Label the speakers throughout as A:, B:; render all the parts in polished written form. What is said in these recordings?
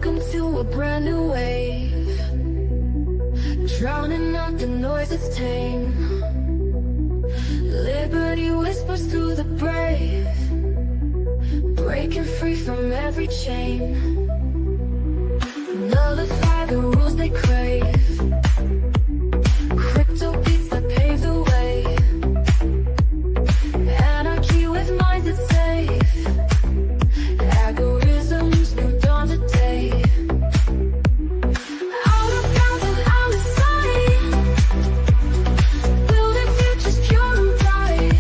A: Welcome to a brand new wave, drowning out the noise that's tame. Liberty whispers through the brave, breaking free from every chain. Nullify the rules they crave, crypto beats that pave the way. Anarchy with minds that's safe, algorithms new dawn today. Out of bounds and out of sight, building futures pure and bright.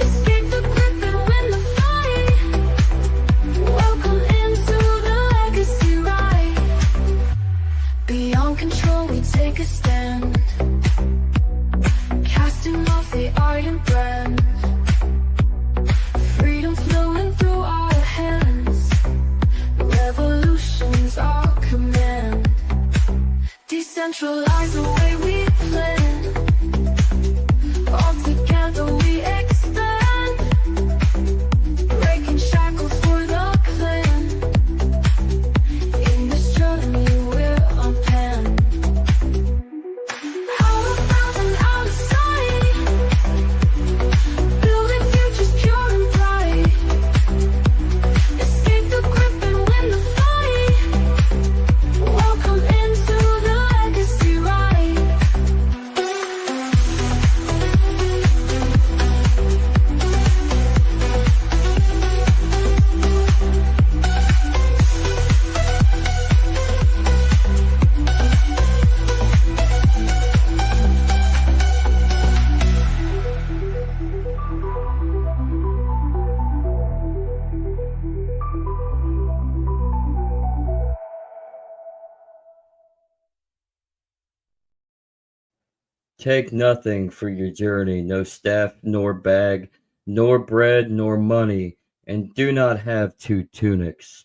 A: Escape the grip and win the fight. Welcome into the legacy ride. Beyond control we take a stand, casting off the iron brand. Freedom flowing through our hands, revolution's our command. Decentralize the way we plan, all together we expand. Breaking shackles for the clan, in this journey we're unpanned. Out of bounds and out of sight, building futures pure and bright. Escape the grip and win the fight. Welcome into the legacy ride.
B: Take nothing for your journey, no staff, nor bag, nor bread, nor money, and do not have two tunics.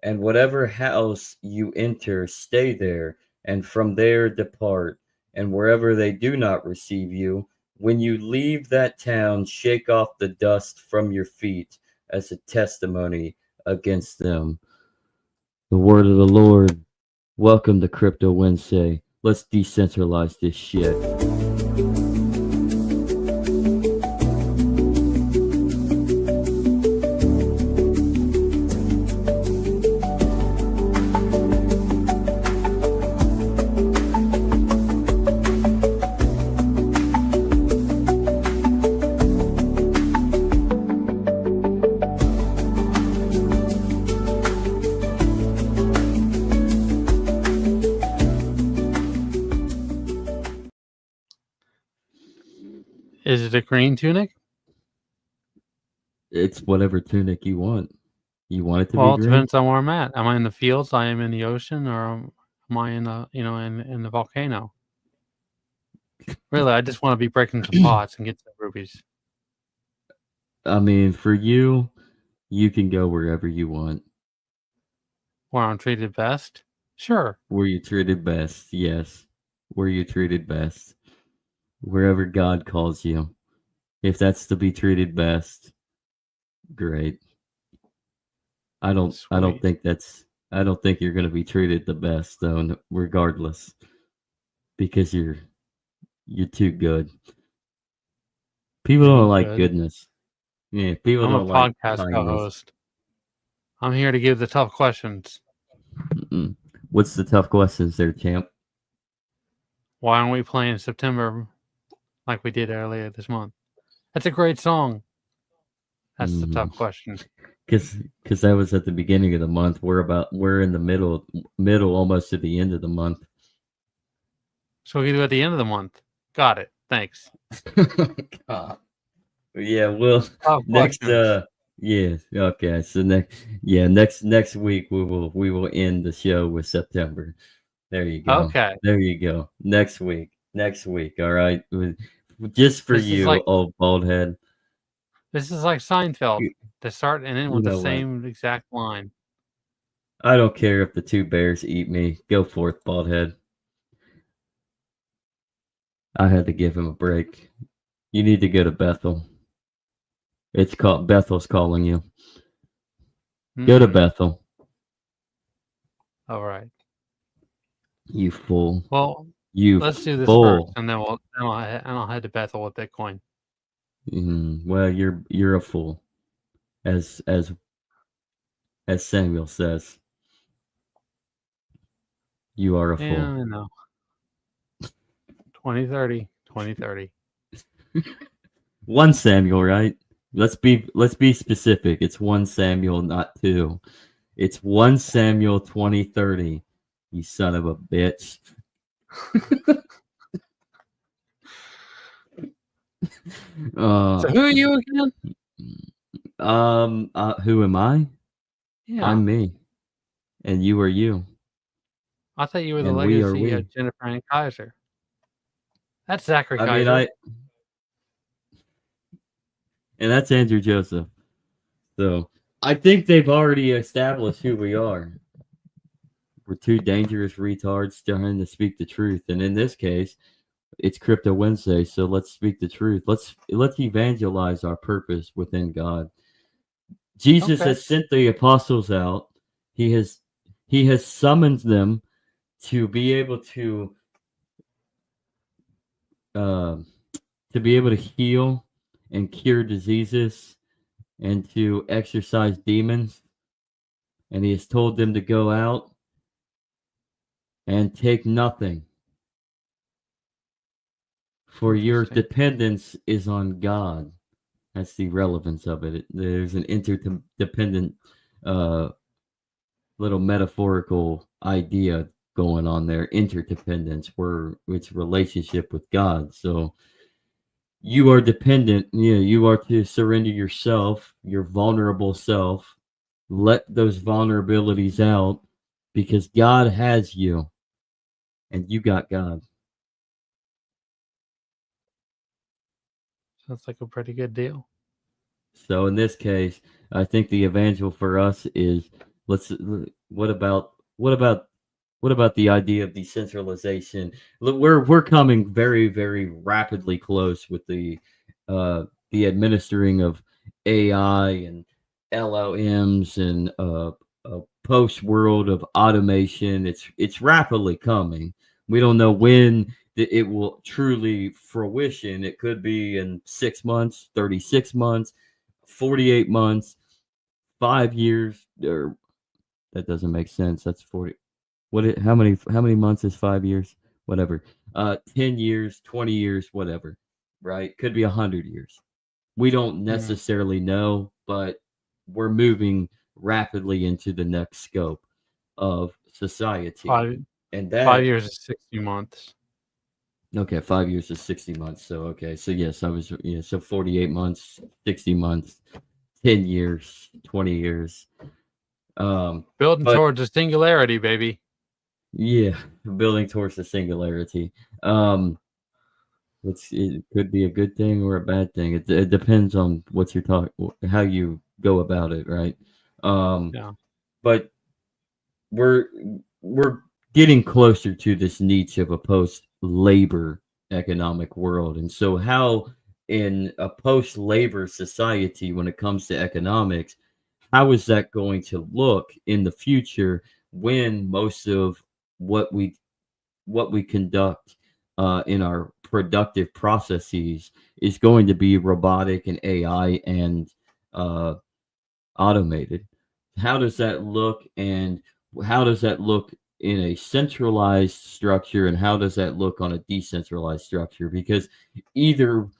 B: And whatever house you enter, stay there, and from there depart. And wherever they do not receive you, when you leave that town, shake off the dust from your feet as a testimony against them. The word of the Lord. Welcome to Crypto Wednesday. Let's decentralize this shit.
C: Is it a green tunic?
B: It's whatever tunic you want. You want it to
C: Well,
B: be
C: it
B: green?
C: depends on where I'm at. Am I in the fields? I am in the ocean, or am I in the in the volcano? Really, I just want to be breaking some pots and get some rubies.
B: I mean, for you, you can go wherever you want.
C: Where I'm treated best? Sure.
B: Where you treated best, yes. Where you treated best. Wherever God calls you. If that's to be treated best, great. I don't
C: Sweet.
B: think you're gonna be treated the best though, regardless. Because you're too good. People
C: Me
B: don't like
C: good.
B: goodness. Yeah, people
C: I'm a
B: don't like
C: podcast
B: kindness.
C: co-host. I'm here to give the tough questions.
B: Mm-mm. What's the tough questions there, champ?
C: Why aren't we playing September like we did earlier this month? That's a great song. That's the tough question.
B: Because that was at the beginning of the month. We're in the middle, almost to the end of the month.
C: So we can do it at the end of the month. Got it. Thanks.
B: God. Yeah, well,
C: Tough
B: next,
C: questions.
B: yeah, okay. So next week we will end the show with September. There you go.
C: Okay.
B: There you go. Next week. All right. Just for
C: This is
B: you,
C: like-
B: old bald head.
C: This is like Seinfeld.
B: You-
C: To start and end
B: you
C: with the
B: know what?
C: same exact line.
B: I don't care if the two bears eat me. Go forth, bald head. I had to give him a break. You need to go to Bethel. It's called Bethel's calling you. Go to Bethel.
C: All right.
B: You fool.
C: Well,
B: You
C: let's do this first,
B: fool.
C: and then I'll head to Bethel with Bitcoin.
B: Well, you're a fool, as Samuel says. You are a
C: Yeah,
B: fool.
C: I know. 2030. 2030.
B: 1 Samuel, right? Let's be specific. It's 1 Samuel, not 2. It's 1 Samuel 2030. You son of a bitch.
C: So who are you again?
B: Who am I?
C: Yeah.
B: I'm me. And you are you.
C: I thought you were the
B: And we are
C: legacy
B: we.
C: of Jennifer and Kaiser. That's Zachary
B: I mean,
C: Kaiser.
B: and that's Andrew Joseph. So I think they've already established who we are. We're two dangerous retards trying to speak the truth. And in this case, it's Crypto Wednesday, so let's speak the truth. Let's evangelize our purpose within God. Jesus
C: Okay.
B: has sent the apostles out. He has summoned them to be able to heal and cure diseases and to exorcise demons. And he has told them to go out and take nothing. For your
C: Interesting.
B: dependence is on God. That's the relevance of it. There's an interdependent little metaphorical idea going on there. Interdependence, where it's relationship with God. So you are dependent. You are to surrender yourself, your vulnerable self. Let those vulnerabilities out because God has you and you got God.
C: Sounds like a pretty good deal.
B: So in this case, I think the evangel for us is what about the idea of decentralization? Look, we're coming very very rapidly close with the administering of AI and LLMs and a post world of automation. It's rapidly coming. We don't know when it will truly fruition. It could be in 6 months, 36 months, 48 months, 5 years, or that doesn't make sense. That's 40. How many months is 5 years? Whatever. 10 years, 20 years, whatever. Right? Could be 100 years. We don't necessarily know, but we're moving rapidly into the next scope of society.
C: 5
B: And
C: 5 years is 60 months.
B: Okay, 5 years is 60 months. So okay, so yes, so 48 months, 60 months, 10 years, 20 years.
C: Building
B: But
C: towards a singularity, baby.
B: yeah, building towards the singularity. It could be a good thing or a bad thing. It depends on what you're talking, how you go about it, right?
C: Yeah.
B: But we're we're getting closer to this niche of a post-labor economic world, and so how in a post-labor society, when it comes to economics, how is that going to look in the future when most of what we conduct in our productive processes is going to be robotic and AI and uh, automated? How does that look, and how does that look in a centralized structure, and how does that look on a decentralized structure? Because either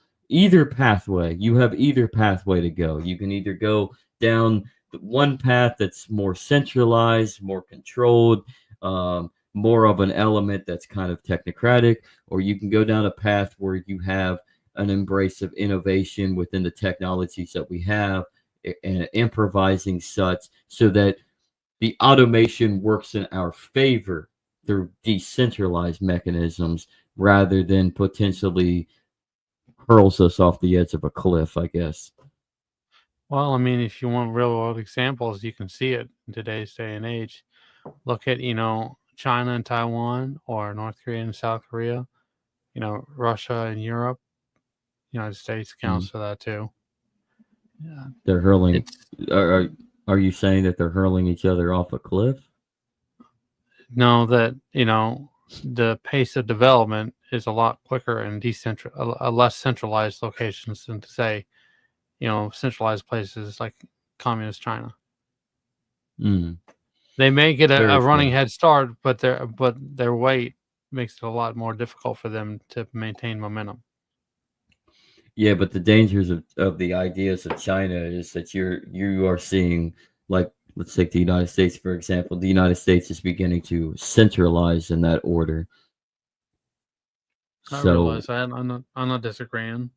B: pathway, you have either pathway to go. You can either go down one path that's more centralized, more controlled, more of an element that's kind of technocratic, or you can go down a path where you have an embrace of innovation within the technologies that we have, and improvising such so that the automation works in our favor through decentralized mechanisms rather than potentially hurls us off the edge of a cliff, I guess.
C: Well, I mean, if you want real world examples, you can see it in today's day and age. Look at, China and Taiwan, or North Korea and South Korea, Russia and Europe. United States counts for that too. Yeah.
B: They're hurling.
C: It's
B: Are you saying that they're hurling each other off a cliff?
C: know that the pace of development is a lot quicker in less centralized locations than to say centralized places like communist China.
B: Mm,
C: They may get
B: very
C: a running
B: true.
C: head start, but their weight makes it a lot more difficult for them to maintain momentum.
B: Yeah, but the dangers of the ideas of China is that you are seeing, like, let's take the United States for example. The United States is beginning to centralize in that order.
C: I
B: So,
C: realize that. I'm not disagreeing.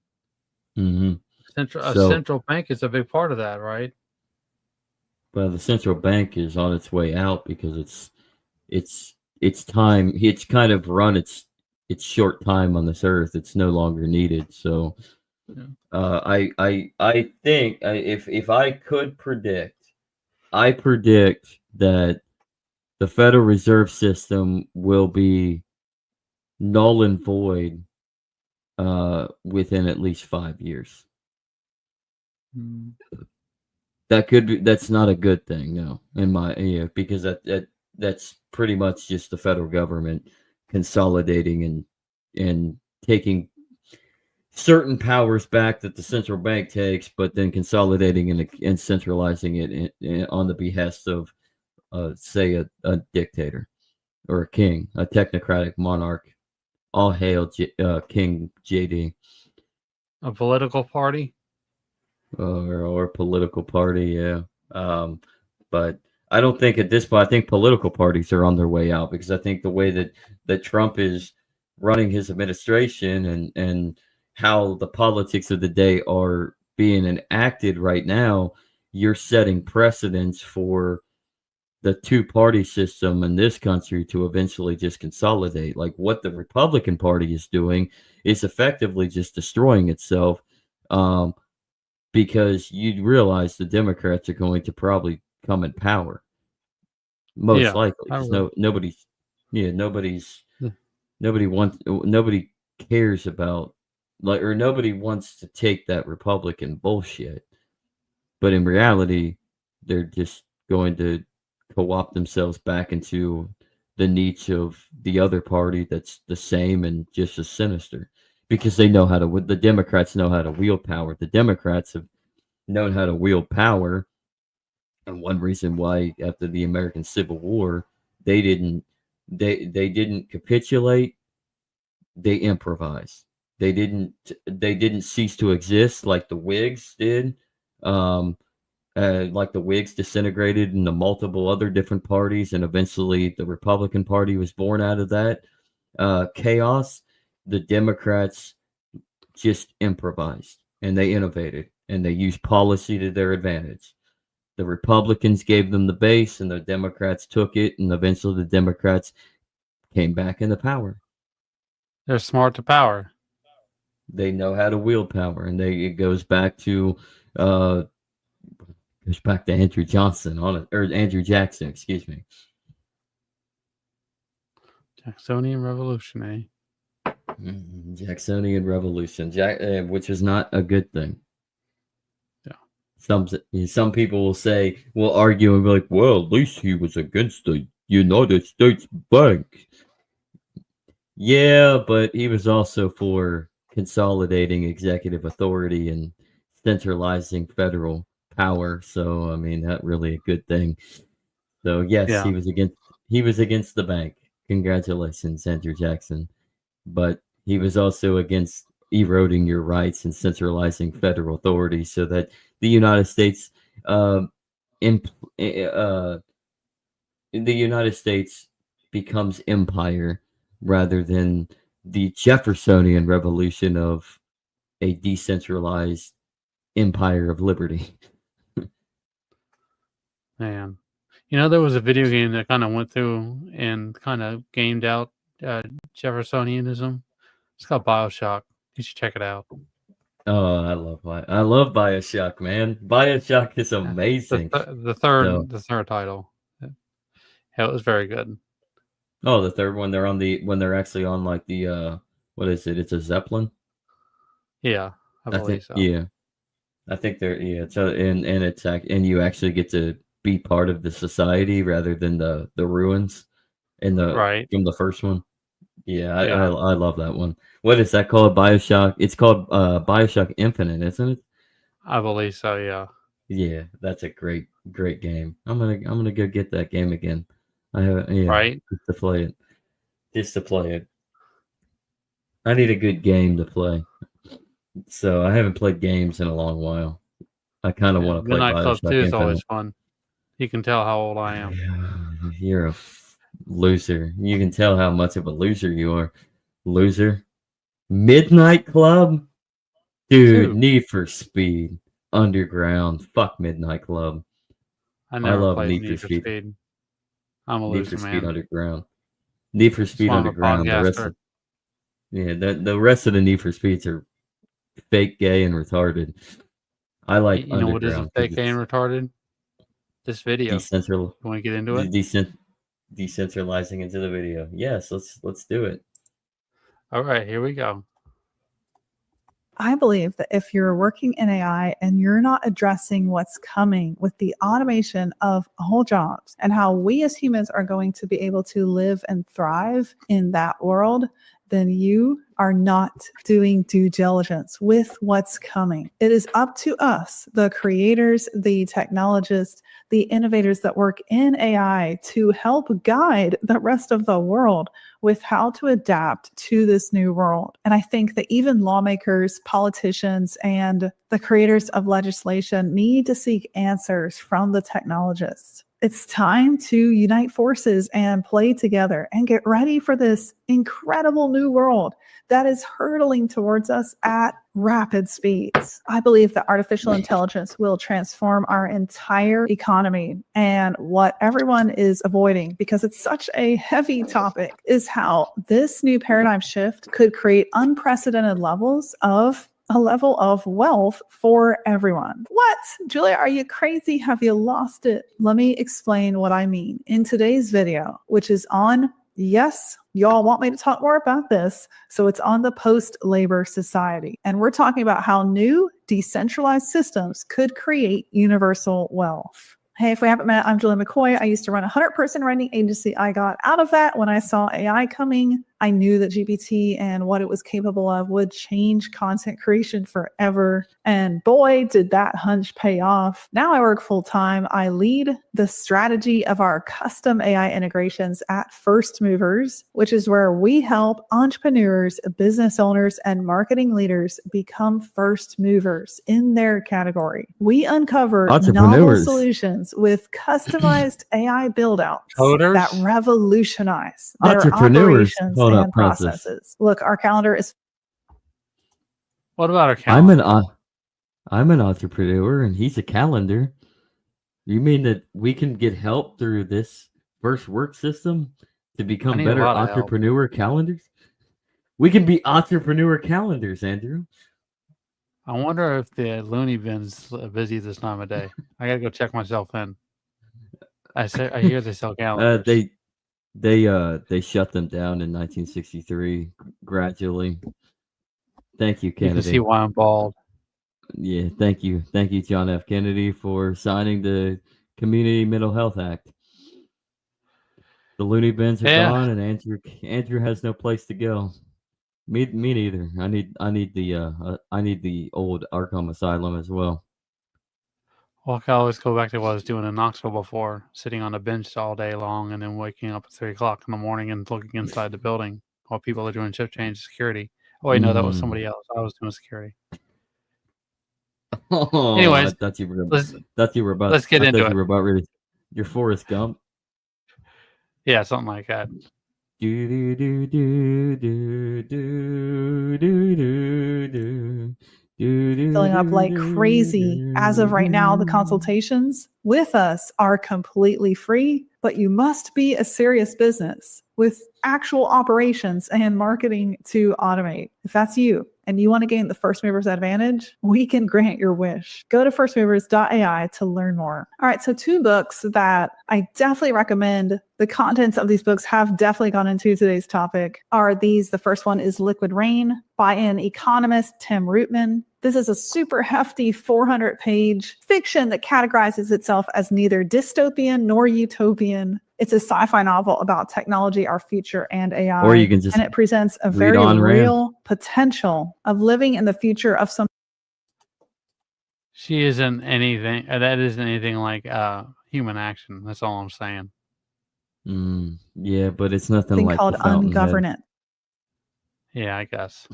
B: mhm.
C: A
B: So,
C: central bank is a big part of that, right?
B: well, the central bank is on its way out because it's time. It's kind of run its short time on this earth. It's no longer needed. So,
C: Yeah.
B: I think if I could predict, I predict that the Federal Reserve System will be null and void within at least 5 years.
C: Mm.
B: That's not a good thing, no. Because that's pretty much just the federal government consolidating and taking certain powers back that the central bank takes, but then consolidating and centralizing it on the behest of, say, a dictator or a king, a technocratic monarch. All hail King JD,
C: A political party.
B: or political party, yeah. Um, but I don't think at this point. I think political parties are on their way out because I think the way that Trump is running his administration and how the politics of the day are being enacted right now, you're setting precedents for the two-party system in this country to eventually just consolidate. Like what the Republican Party is doing is effectively just destroying itself, um, because you'd realize the Democrats are going to probably come in power, most
C: Yeah,
B: likely,
C: I
B: because
C: really.
B: nobody's, yeah, nobody cares about, like, or nobody wants to take that Republican bullshit. But in reality, they're just going to co-opt themselves back into the niche of the other party that's the same and just as sinister because they know how to. The Democrats know how to wield power. The Democrats have known how to wield power, and one reason why after the American Civil War they didn't they didn't capitulate. They improvised. They didn't cease to exist like the Whigs did. Um, like the Whigs disintegrated into multiple other different parties, and eventually the Republican Party was born out of that chaos. The Democrats just improvised and they innovated and they used policy to their advantage. The Republicans gave them the base, and the Democrats took it, and eventually the Democrats came back into power.
C: They're smart to power.
B: They know how to wield power, and it uh, goes back to Andrew Johnson on it, or Andrew Jackson, excuse me.
C: Jacksonian Revolution, eh?
B: Jacksonian Revolution, which is not a good thing.
C: Yeah.
B: Some people will argue and be like, "Well, at least he was against the United States Bank." Yeah, but he was also for consolidating executive authority and centralizing federal power. So, I mean, not really a good thing. So, yes,
C: Yeah.
B: he was against the bank. Congratulations, Andrew Jackson. But he was also against eroding your rights and centralizing federal authority so that the United States, uh, imp- uh, the United States becomes empire rather than the Jeffersonian revolution of a decentralized empire of liberty.
C: Man. There was a video game that kind of went through and kind of gamed out uh, Jeffersonianism. It's called BioShock. You should check it out.
B: Oh, I love BioShock, man. BioShock is
C: Yeah.
B: amazing.
C: The
B: So,
C: third title. Yeah, it was very good.
B: oh, the third one, when they're actually on, like, the what is it? It's a Zeppelin.
C: Yeah, I
B: I think,
C: believe so.
B: yeah. I think they're, yeah. So, and you actually get to be part of the society rather than the ruins. in the
C: Right.
B: from the first one. Yeah,
C: Yeah.
B: I love that one. What is that called? BioShock. It's called BioShock Infinite, isn't it?
C: I believe so. Yeah.
B: Yeah, that's a great game. I'm gonna go get that game again. I have yeah,
C: Right.
B: just to play it. Just to play it. I need a good game to play. So I haven't played games in a long while. I kind of
C: Yeah.
B: want to play
C: Midnight Club 2
B: BioShock
C: is always
B: Infinite.
C: fun. You can tell how old I am.
B: You're a loser. You can tell how much of a loser you are. Loser. Midnight Club? Dude,
C: Dude,
B: Need for Speed. Underground. Fuck Midnight Club.
C: I
B: I
C: never
B: love
C: played
B: Need for
C: Need for
B: Speed.
C: Speed. I'm a
B: Need for
C: loser,
B: Speed
C: man.
B: Underground. Need for
C: That's
B: Speed
C: why I'm a
B: Underground. The rest
C: podcaster.
B: of the rest of the Need for Speeds are fake, gay, and retarded. I like
C: You know what is a
B: Underground because
C: fake and
B: it's
C: retarded? This video.
B: decentral,
C: You want to get into it?
B: decentralizing into the video. Yes, let's do it.
C: All right, here we go.
D: I believe that if you're working in AI and you're not addressing what's coming with the automation of whole jobs and how we as humans are going to be able to live and thrive in that world, then you are not doing due diligence with what's coming. It is up to us, the creators, the technologists, the innovators that work in AI, to help guide the rest of the world with how to adapt to this new world. And I think that even lawmakers, politicians, and the creators of legislation need to seek answers from the technologists. It's time to unite forces and play together and get ready for this incredible new world that is hurtling towards us at rapid speeds. I believe that artificial intelligence will transform our entire economy. And what everyone is avoiding, because it's such a heavy topic, is how this new paradigm shift could create unprecedented levels of a level of wealth for everyone. What? Julia, are you crazy? Have you lost it? Let me explain what I mean in today's video, which is on, yes, y'all want me to talk more about this, so it's on the post-labor society. And we're talking about how new decentralized systems could create universal wealth. Hey, if we haven't met, I'm Julia McCoy. I used to run a 100-person writing agency. I got out of that when I saw AI coming. I knew that GPT and what it was capable of would change content creation forever. And boy, did that hunch pay off. Now I work full time. I lead the strategy of our custom AI integrations at First Movers, which is where we help entrepreneurs, business owners, and marketing leaders become first movers in their category. We uncover novel
B: Entrepreneurs.
D: solutions with customized AI build-outs
C: Coders?
D: that revolutionize their
B: Entrepreneurs.
D: operations
B: Hold up,
D: and
B: Princess.
D: processes. Look, our calendar is
C: What about our
B: I'm
C: calendar?
B: I'm an entrepreneur and he's a calendar. You mean that we can get help through this first work system to
C: I
B: become
C: need a
B: better
C: lot of help.
B: entrepreneur calendars? We can be entrepreneur calendars, Andrew.
C: I wonder if the loony bin's busy this time of day. I gotta go check myself in. I hear they sell calendars.
B: They shut them down in 1963 gradually. Thank you,
C: You can
B: Kennedy.
C: see why I'm bald.
B: Yeah, thank you, John F. Kennedy, for signing the Community Mental Health Act. The loony bins are
C: Yeah.
B: gone, and Andrew has no place to go. Me neither. I need the old Arkham Asylum as well.
C: Well, I can always go back to what I was doing in Knoxville before, sitting on a bench all day long and then waking up at 3 o'clock in the morning and looking inside the building while people are doing shift change security. Oh, wait, no, that was somebody else. I was doing security.
B: Oh,
C: Anyways,
B: I thought you were
C: let's
B: about.
C: let's get
B: I
C: into
B: thought
C: it.
B: you were about ready. You're Forrest Gump.
C: Yeah, something like that.
B: Do do do do do do do do do.
D: filling up like crazy. As of right now, the consultations with us are completely free, but you must be a serious business with actual operations and marketing to automate. If that's you and you want to gain the first movers advantage, we can grant your wish. Go to firstmovers.ai to learn more. All right, so 2 books that I definitely recommend. The contents of these books have definitely gone into today's topic are these. The first one is Liquid Rain by an economist, Tim Rootman. This is a super hefty 400-page fiction that categorizes itself as neither dystopian nor utopian. It's a sci-fi novel about technology, our future, and AI.
B: Or you can just
D: and it presents a
B: read
D: very
B: Ayn Rand.
D: real potential of living in the future of some.
C: She isn't anything. That isn't anything like human action. That's all I'm saying.
B: Yeah, but it's nothing
D: Thing
B: like
D: called
B: the Fountainhead.
D: ungovernance,
C: Yeah, I guess.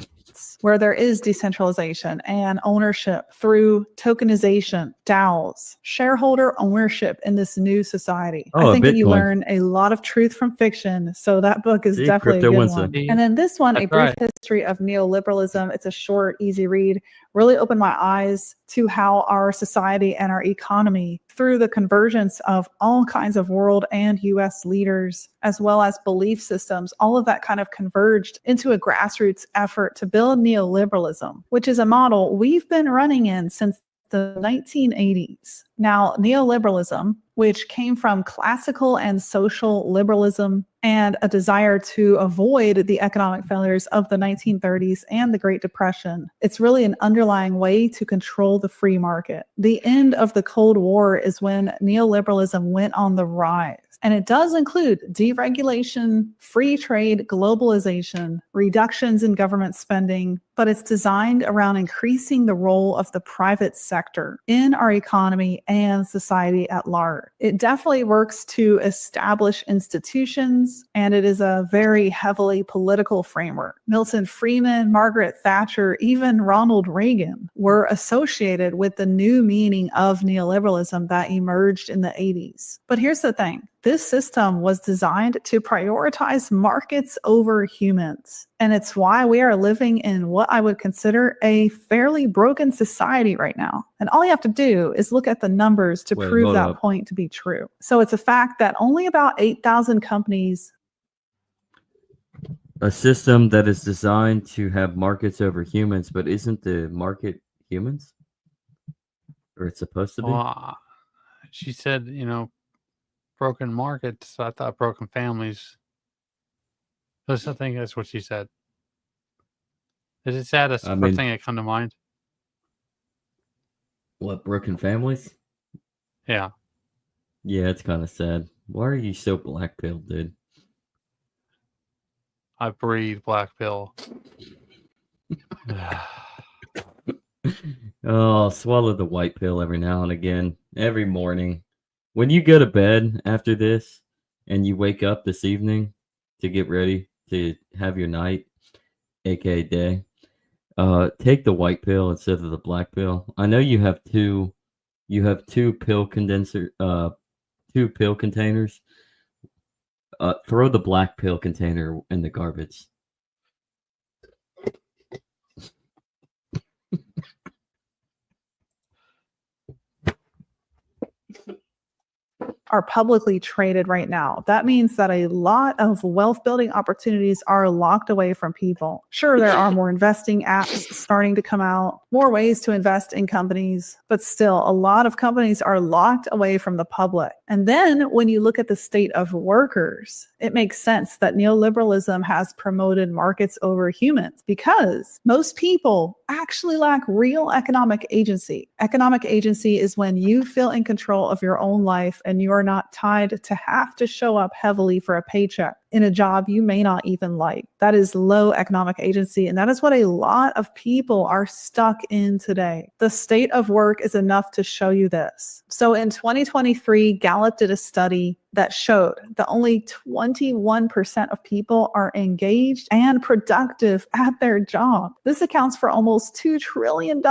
D: where there is decentralization and ownership through tokenization, DAOs, shareholder ownership in this new society.
B: Oh,
D: I think that you
B: Bitcoin.
D: learn a lot of truth from fiction. So that book is
B: See,
D: definitely a
B: Crypto
D: good
B: Wednesday.
D: one. And then this one, A
C: That's
D: Brief
C: right.
D: History of Neoliberalism. It's a short, easy read. Really opened my eyes to how our society and our economy, through the convergence of all kinds of world and US leaders, as well as belief systems, all of that kind of converged into a grassroots effort to build neoliberalism, which is a model we've been running in since the 1980s. Now, neoliberalism, which came from classical and social liberalism and a desire to avoid the economic failures of the 1930s and the Great Depression, it's really an underlying way to control the free market. The end of the Cold War is when neoliberalism went on the rise. And it does include deregulation, free trade, globalization, reductions in government spending, but it's designed around increasing the role of the private sector in our economy and society at large. It definitely works to establish institutions, and it is a very heavily political framework. Milton Friedman, Margaret Thatcher, even Ronald Reagan were associated with the new meaning of neoliberalism that emerged in the 80s. But here's the thing. This system was designed to prioritize markets over humans. And it's why we are living in what I would consider a fairly broken society right now. And all you have to do is look at the numbers to prove
B: hold
D: that
B: up.
D: point to be true. So it's a fact that only about 8,000 companies.
B: A system that is designed to have markets over humans, but isn't the market humans? Or it's supposed to be?
C: Well, she said, broken markets. I thought broken families. I think that's what she said. Is it sad? That's the first thing that come to mind.
B: What, broken families?
C: Yeah.
B: Yeah, it's kind of sad. Why are you so black-pilled, dude?
C: I breathe black pill.
B: Oh, swallow the white pill every now and again, every morning. When you go to bed after this and you wake up this evening to get ready to have your night, aka day, take the white pill instead of the black pill. I know you have two pill condenser, 2 pill containers. Throw the black pill container in the garbage.
D: Are publicly traded right now. That means that a lot of wealth building opportunities are locked away from people. Sure, there are more investing apps starting to come out, more ways to invest in companies, but still a lot of companies are locked away from the public. And then when you look at the state of workers, it makes sense that neoliberalism has promoted markets over humans because most people actually lack real economic agency. Economic agency is when you feel in control of your own life and you are not tied to have to show up heavily for a paycheck in a job you may not even like. That is low economic agency, and that is what a lot of people are stuck in today. The state of work is enough to show you this. So in 2023, Gallup did a study that showed that only 21% of people are engaged and productive at their job. This accounts for almost $2 trillion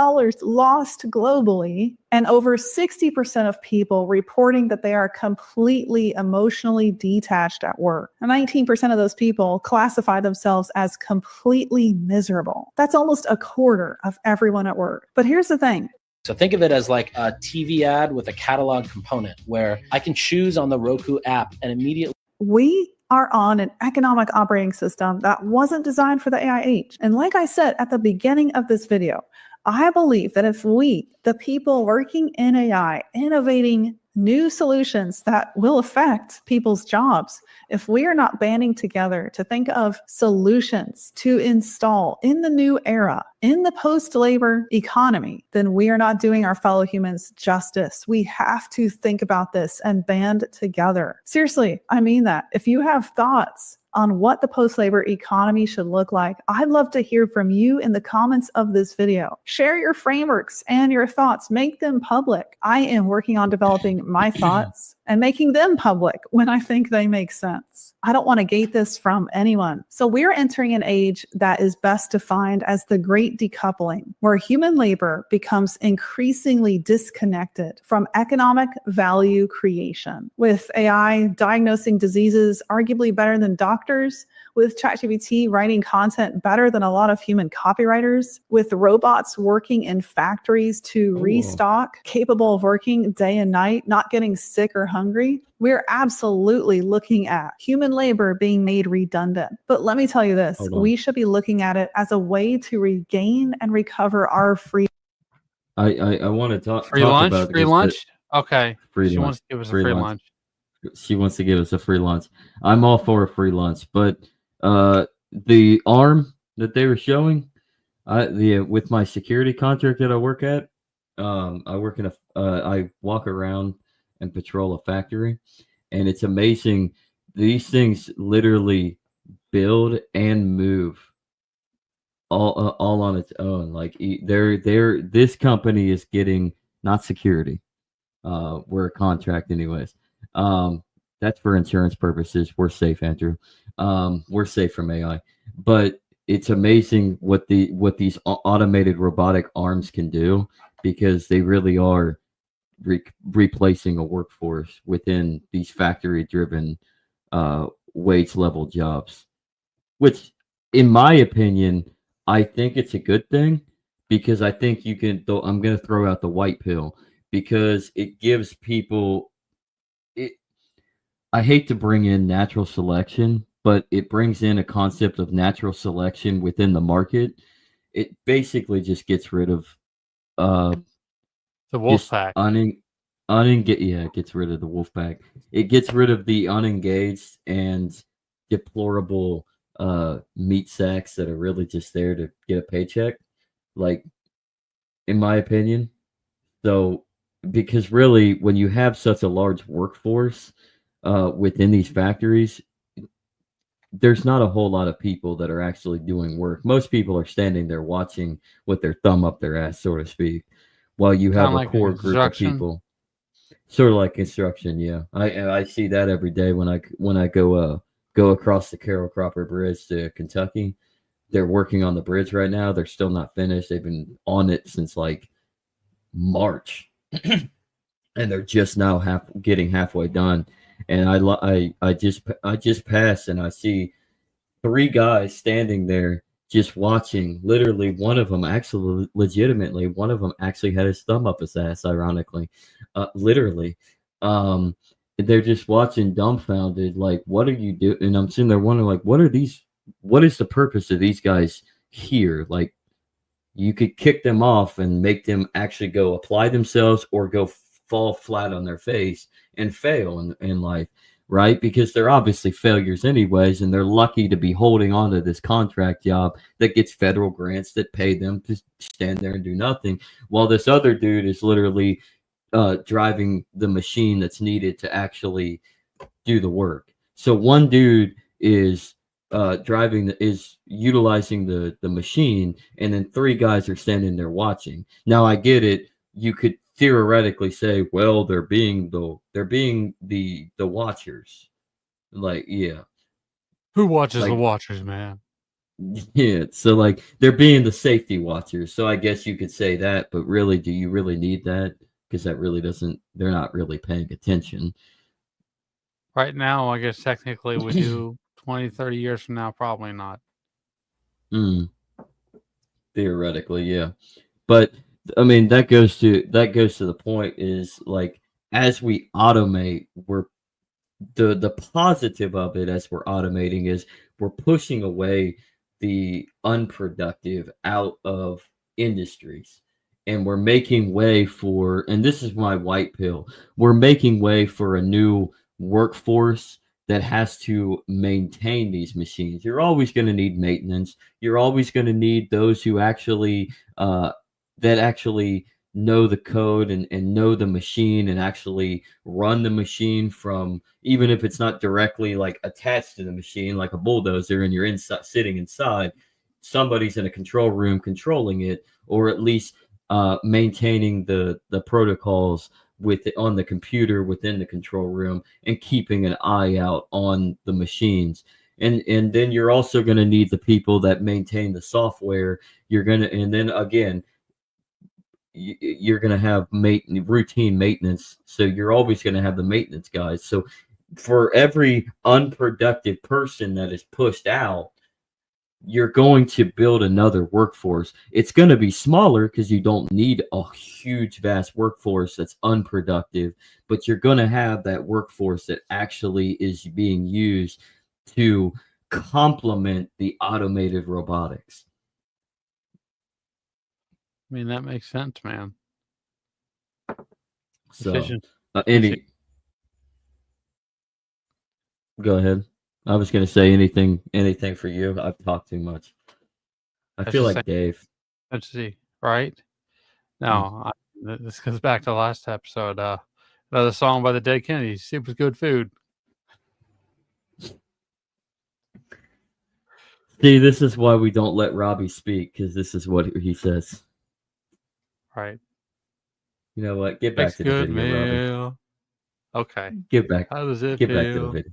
D: lost globally, and over 60% of people reporting that they are completely emotionally detached at work. And 19% of those people classify themselves as completely miserable. That's almost a quarter of everyone at work. But here's the thing.
E: So think of it as like a TV ad with a catalog component where I can choose on the Roku app and immediately.
D: We are on an economic operating system that wasn't designed for the AI age. And like I said at the beginning of this video, I believe that if we, the people working in AI, innovating new solutions that will affect people's jobs. If we are not banding together to think of solutions to install in the new era, in the post-labor economy, then we are not doing our fellow humans justice. We have to think about this and band together. Seriously, I mean that. If you have thoughts on what the post-labor economy should look like, I'd love to hear from you in the comments of this video. Share your frameworks and your thoughts. Make them public. I am working on developing my thoughts and making them public when I think they make sense. I don't want to gate this from anyone. So we're entering an age that is best defined as the great decoupling, where human labor becomes increasingly disconnected from economic value creation. With AI diagnosing diseases arguably better than doctors, with ChatGPT writing content better than a lot of human copywriters, with robots working in factories to restock, capable of working day and night, not getting sick or hungry, we're absolutely looking at human labor being made redundant. But let me tell you this, we should be looking at it as a way to regain and recover our freedom.
B: I want to talk
C: Free lunch?
B: about
C: Free lunch? Okay.
B: Free
C: She
B: lunch.
C: wants to give us a free lunch.
B: She wants to give us a free lunch. I'm all for a free lunch, but the arm that they were showing, with my security contract that I work at, I work in I walk around and patrol a factory, and it's amazing. These things literally build and move all on its own. Like this company is getting not security. We're a contract anyways. That's for insurance purposes. We're safe, Andrew. We're safe from AI, but it's amazing what these automated robotic arms can do, because they really are replacing a workforce within these factory-driven wage level jobs, which, in my opinion, I think it's a good thing, because I think you can. Though I'm going to throw out the white pill, because it gives people. I hate to bring in natural selection, but it brings in a concept of natural selection within the market. It basically just gets rid of
C: the wolf pack.
B: It gets rid of the wolf pack. It gets rid of the unengaged and deplorable meat sacks that are really just there to get a paycheck, like, in my opinion. So, because really, when you have such a large workforce within these factories, there's not a whole lot of people that are actually doing work. Most people are standing there watching with their thumb up their ass, so to speak, while you have a core group of people. Sort of like construction, yeah. I see that every day when I go across the Carroll Cropper Bridge to Kentucky. They're working on the bridge right now. They're still not finished. They've been on it since like March, and they're just now getting halfway done. And I just passed, and I see 3 guys standing there just watching. Literally, one of them actually, legitimately, one of them actually had his thumb up his ass. Ironically, literally, they're just watching, dumbfounded, like, "What are you doing?" And I'm sitting there wondering, like, what is the purpose of these guys here? Like, you could kick them off and make them actually go apply themselves, or go fall flat on their face and fail in life, right? Because they're obviously failures anyways, and they're lucky to be holding on to this contract job that gets federal grants that pay them to stand there and do nothing, while this other dude is literally driving the machine that's needed to actually do the work. So one dude is utilizing the machine, and then 3 guys are standing there watching. Now, I get it. You could theoretically say, well, they're being the watchers. Like, yeah.
C: Who watches the watchers, man?
B: Yeah, so like, they're being the safety watchers. So I guess you could say that, but really, do you really need that? Because that really they're not really paying attention.
C: Right now, I guess technically we do. 20, 30 years from now, probably not.
B: Theoretically, yeah. But I mean, that goes to the point, is like, as we automate, we're the positive of it, as we're automating, is we're pushing away the unproductive out of industries. and we're making way for, and this is my white pill, we're making way for a new workforce that has to maintain these machines. You're always going to need maintenance. You're always going to need those who actually that actually know the code and know the machine and actually run the machine from, even if it's not directly like attached to the machine like a bulldozer and you're inside sitting inside, somebody's in a control room controlling it, or at least maintaining the protocols with it on the computer within the control room and keeping an eye out on the machines. And then you're also going to need the people that maintain the software. And then again, you're going to have routine maintenance. So you're always going to have the maintenance guys. So for every unproductive person that is pushed out, you're going to build another workforce. It's going to be smaller because you don't need a huge, vast workforce that's unproductive, but you're going to have that workforce that actually is being used to complement the automated robotics.
C: I mean, that makes sense, man.
B: So,
C: Efficient.
B: Go ahead. I was going to say anything for you. I've talked too much. I feel like Dave.
C: Let's see. Right? No, this goes back to the last episode. Another song by the Dead Kennedys. Super good food.
B: See, this is why we don't let Robbie speak, because this is what he says.
C: Right.
B: You know what? Get back to the video, Robbie.
C: Okay.
B: Get back.
C: How does it
B: Get
C: feel?
B: back to the video.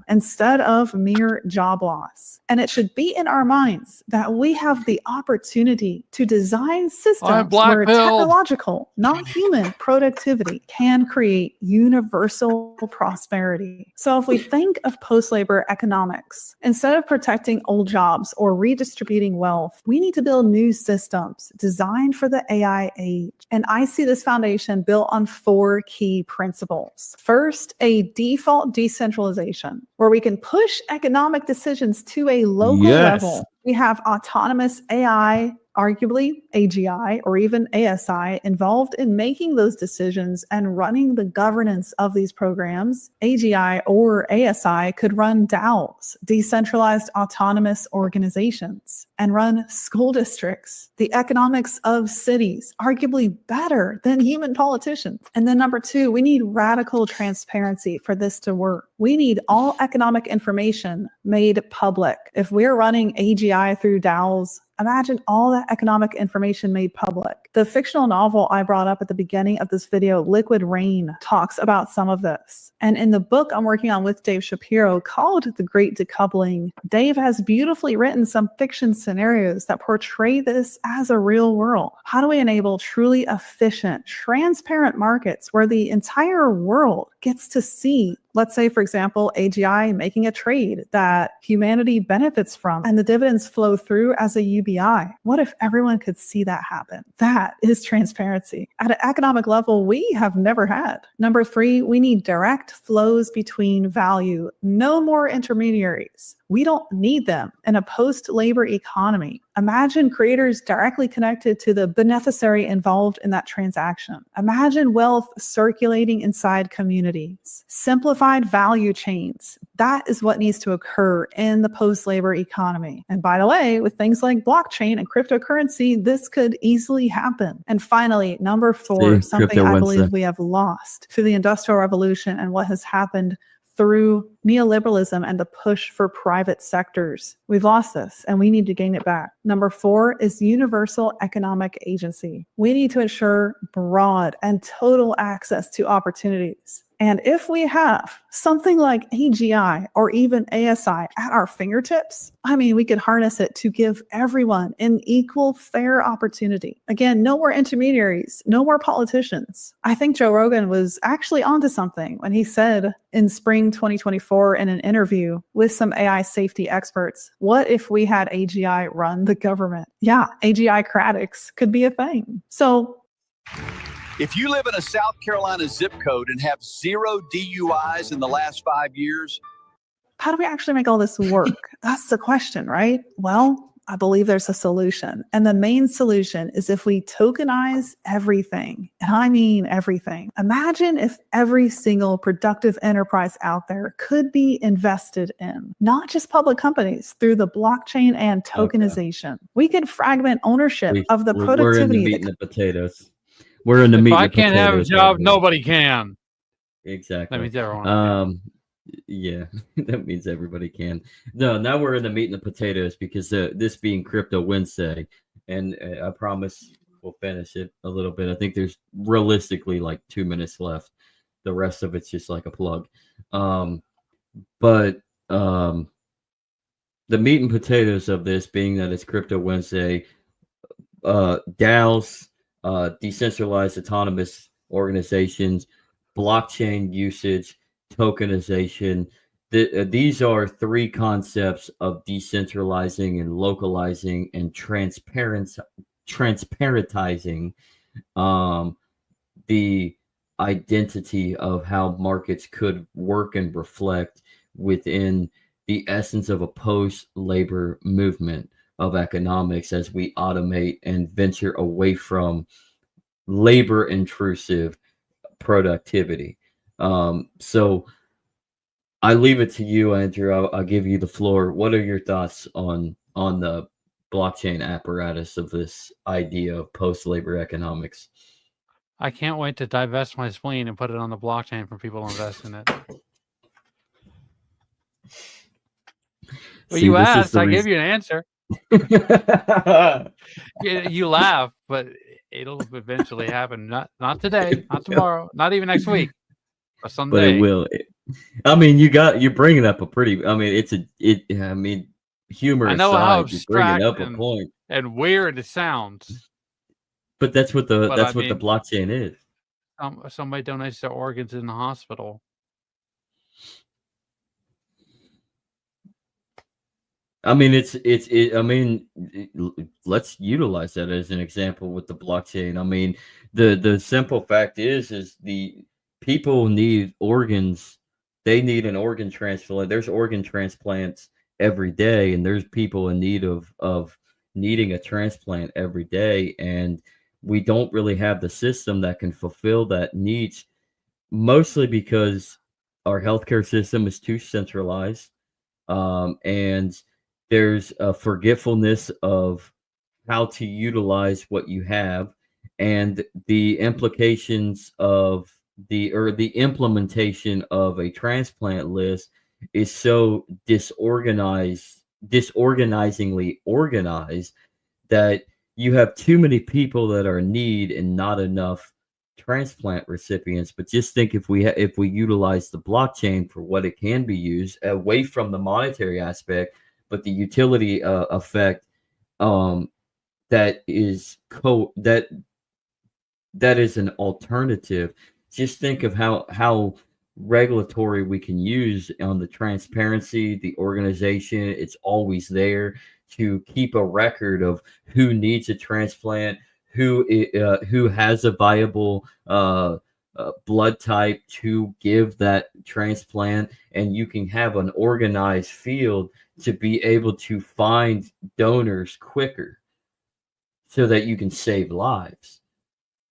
D: Instead of mere job loss. And it should be in our minds that we have the opportunity to design systems where technological, not human, productivity can create universal prosperity. So if we think of post-labor economics, instead of protecting old jobs or redistributing wealth, we need to build new systems designed for the AI age. And I see this foundation built on 4 key principles. First, a default decentralization, where we can push economic decisions to a local level. We have autonomous AI, arguably AGI, or even ASI involved in making those decisions and running the governance of these programs. AGI or ASI could run DAOs, decentralized autonomous organizations, and run school districts, the economics of cities, arguably better than human politicians. And then number 2, we need radical transparency for this to work. We need all economic information made public. If we're running AGI through DAOs, imagine all that economic information made public. The fictional novel I brought up at the beginning of this video, Liquid Rain, talks about some of this. And in the book I'm working on with Dave Shapiro called The Great Decoupling, Dave has beautifully written some fiction scenarios that portray this as a real world. How do we enable truly efficient, transparent markets where the entire world gets to see, let's say, for example, AGI making a trade that humanity benefits from and the dividends flow through as a UBI? What if everyone could see that happen? That is transparency at an economic level we have never had. Number 3, we need direct flows between value. No more intermediaries. We don't need them in a post-labor economy. Imagine creators directly connected to the beneficiary involved in that transaction. Imagine wealth circulating inside communities. Simplified value chains. That is what needs to occur in the post-labor economy. And by the way, with things like blockchain and cryptocurrency, this could easily happen. And finally, number 4, something I believe we have lost through the Industrial Revolution and what has happened through neoliberalism and the push for private sectors. We've lost this and we need to gain it back. Number 4 is universal economic agency. We need to ensure broad and total access to opportunities. And if we have something like AGI or even ASI at our fingertips, I mean, we could harness it to give everyone an equal, fair opportunity. Again, no more intermediaries, no more politicians. I think Joe Rogan was actually onto something when he said in spring 2024 in an interview with some AI safety experts, what if we had AGI run the government? Yeah, AGI-cratics could be a thing. So
F: if you live in a South Carolina zip code and have 0 DUIs in the last 5 years,
D: how do we actually make all this work? That's the question, right? Well, I believe there's a solution. And the main solution is if we tokenize everything, and I mean everything. Imagine if every single productive enterprise out there could be invested in, not just public companies, through the blockchain and tokenization. We could fragment ownership of the
B: We're in the
D: productivity.
B: meat and the potatoes. We're in the
C: If
B: meat
C: I
B: and the
C: can't have a
B: potatoes.
C: job,
B: right here.
C: nobody can.
B: Exactly.
C: That means everyone can.
B: Yeah, that means everybody can. No, now we're in the meat and the potatoes because this being Crypto Wednesday, and I promise we'll finish it a little bit. I think there's realistically like 2 minutes left. The rest of it's just like a plug. But the meat and potatoes of this being that it's Crypto Wednesday, DAOs, decentralized autonomous organizations, blockchain usage, tokenization. These are three concepts of decentralizing and localizing and transparentizing the identity of how markets could work and reflect within the essence of a post-labor movement of economics as we automate and venture away from labor intrusive productivity. So I leave it to you, Andrew. I'll give you the floor. What are your thoughts on the blockchain apparatus of this idea of post-labor economics?
C: I can't wait to divest my spleen and put it on the blockchain for people to invest in it. Well, you asked, I gave you an answer. You laugh, but it'll eventually happen. Not today, not tomorrow, not even next week, but someday.
B: But it will. I mean, you're bringing up a pretty. I mean, I mean, humor
C: I know
B: aside,
C: how
B: you're bringing
C: abstract
B: up a point.
C: and weird it sounds.
B: But that's what the
C: But
B: that's
C: I
B: what the
C: mean,
B: blockchain is.
C: Somebody donates their organs in the hospital.
B: I mean, I mean, let's utilize that as an example with the blockchain. I mean, the simple fact is the people need organs. They need an organ transplant. There's organ transplants every day, and there's people in need of needing a transplant every day, and we don't really have the system that can fulfill that needs, mostly because our healthcare system is too centralized, and there's a forgetfulness of how to utilize what you have, and the implications of the implementation of a transplant list is so disorganizingly organized that you have too many people that are in need and not enough transplant recipients. But just think if we utilize the blockchain for what it can be used, away from the monetary aspect, but the utility effect, that is that is an alternative. Just think of how regulatory we can use on the transparency, the organization. It's always there to keep a record of who needs a transplant, who has a viable blood type to give that transplant, and you can have an organized field to be able to find donors quicker so that you can save lives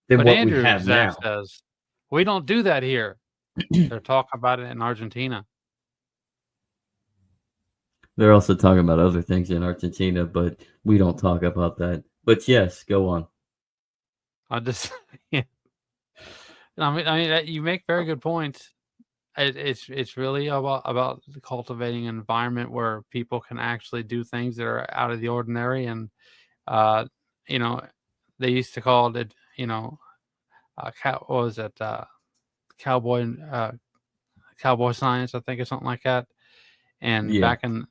B: than
C: But
B: what
C: Andrew
B: we have now.
C: says, we don't do that here. They're talking about it in Argentina.
B: They're also talking about other things in Argentina, but we don't talk about that. But yes, go on.
C: I just, yeah. I mean, you make very good points. It's really about cultivating an environment where people can actually do things that are out of the ordinary. And you know, they used to call it, what was it, cowboy science, I think, or something like that. And
B: Yeah.
C: back in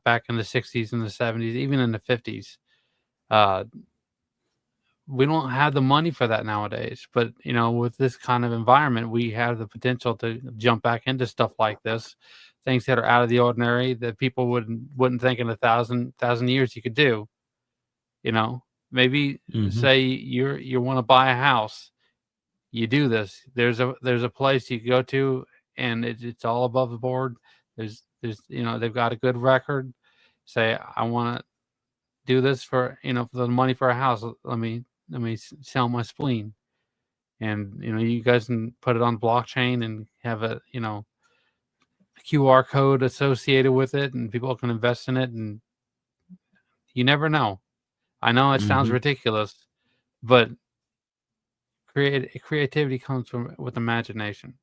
C: back in the 60s and the 70s, even in the 50s, we don't have the money for that nowadays. But with this kind of environment, we have the potential to jump back into stuff like this, things that are out of the ordinary that people wouldn't think in 1,000 years you could do. Maybe say you want to buy a house, you do this. There's a place you go to, and it's all above the board. There's they've got a good record. Say, I want do this for for the money for a house. Let me sell my spleen, and you guys can put it on blockchain and have a QR code associated with it, and people can invest in it, and you never know. I know it sounds ridiculous, but creativity comes with imagination.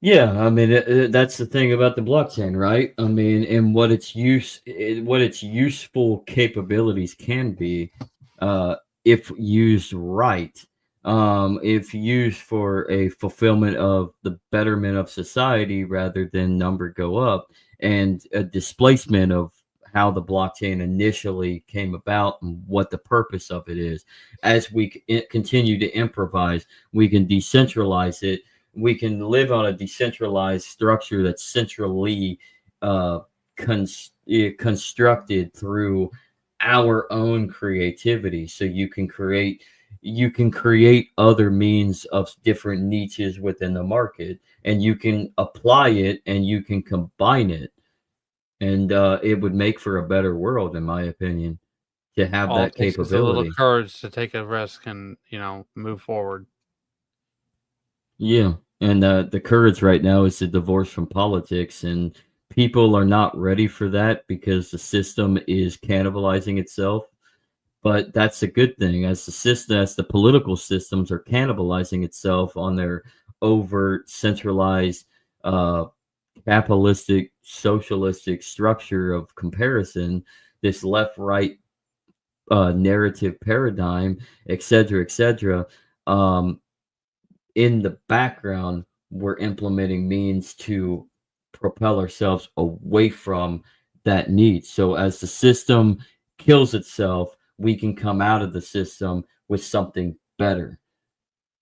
B: Yeah, I mean that's the thing about the blockchain, right? I mean, and what what its useful capabilities can be, if used right. If used for a fulfillment of the betterment of society rather than number go up, and a displacement of how the blockchain initially came about and what the purpose of it is. As we continue to improvise, we can decentralize it. We can live on a decentralized structure that's centrally uh, constructed through our own creativity. So you can create other means of different niches within the market, and you can apply it and you can combine it, and it would make for a better world, in my opinion, to have
C: All
B: that
C: it takes is a little
B: capability.
C: courage to take a risk and move forward.
B: Yeah, and the courage right now is to divorce from politics, and people are not ready for that because the system is cannibalizing itself. But that's a good thing, as the political systems are cannibalizing itself on their overt, centralized, uh, capitalistic, socialistic structure of comparison. This left-right narrative paradigm, etc., etc. In the background, we're implementing means to propel ourselves away from that need. So as the system kills itself, we can come out of the system with something better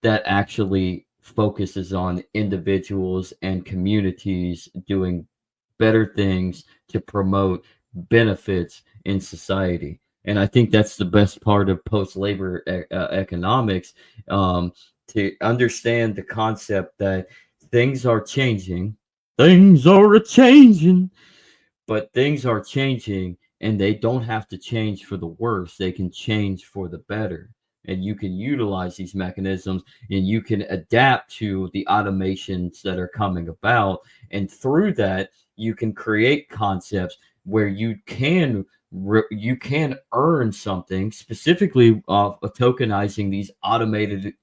B: that actually focuses on individuals and communities doing better things to promote benefits in society. And I think that's the best part of post-labor economics, to understand the concept that things are changing. Things are a changing, but things are changing, and they don't have to change for the worse. They can change for the better. And you can utilize these mechanisms, and you can adapt to the automations that are coming about. And through that, you can create concepts where you can earn something, specifically of tokenizing these automated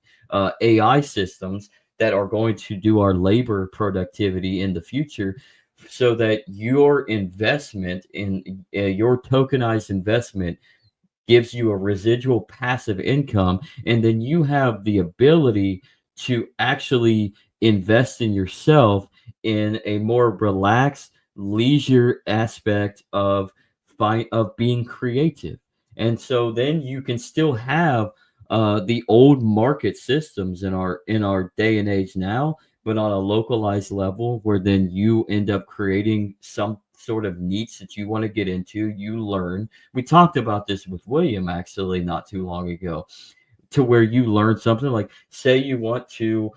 B: AI systems that are going to do our labor productivity in the future, so that your investment in your tokenized investment gives you a residual passive income, and then you have the ability to actually invest in yourself in a more relaxed leisure aspect of being creative. And so then you can still have the old market systems in our day and age now, but on a localized level, where then you end up creating some sort of niche that you want to get into. You learn. We talked about this with William actually not too long ago, to where you learn something, like say you want to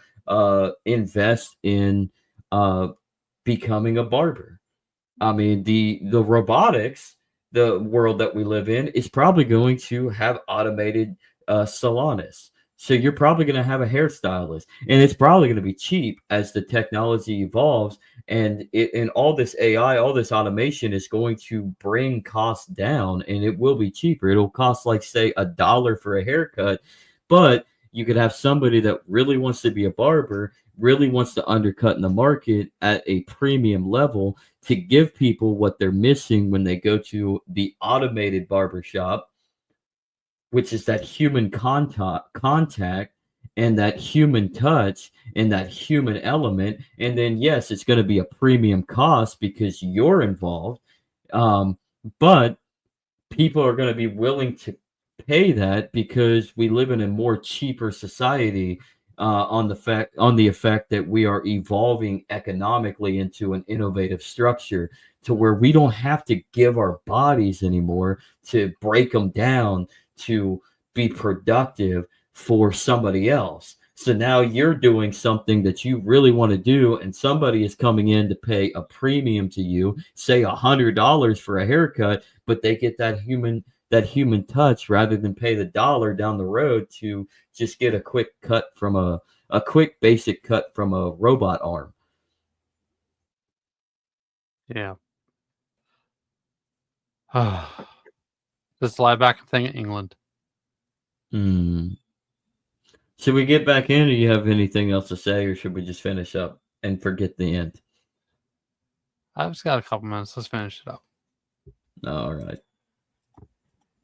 B: invest in uh, becoming a barber. I mean, the robotics, the world that we live in, is probably going to have automated salonists. So you're probably going to have a hairstylist, and it's probably going to be cheap as the technology evolves, and all this AI, all this automation is going to bring costs down, and it will be cheaper. It'll cost, like, say, $1 for a haircut, but you could have somebody that really wants to be a barber, really wants to undercut in the market at a premium level, to give people what they're missing when they go to the automated barbershop, which is that human contact and that human touch and that human element. And then, yes, it's going to be a premium cost because you're involved. But people are going to be willing to pay that because we live in a more cheaper society, on the effect that we are evolving economically into an innovative structure, to where we don't have to give our bodies anymore to break them down to be productive for somebody else. So now you're doing something that you really want to do, and somebody is coming in to pay a premium to you, say $100 for a haircut, but they get that human touch rather than pay the dollar down the road to just get a quick cut from a quick basic cut from a robot arm.
C: Yeah. This lie back thing in England.
B: Should we get back in, or do you have anything else to say, or should we just finish up and forget the end?
C: I've just got a couple minutes. Let's finish it up.
B: All right.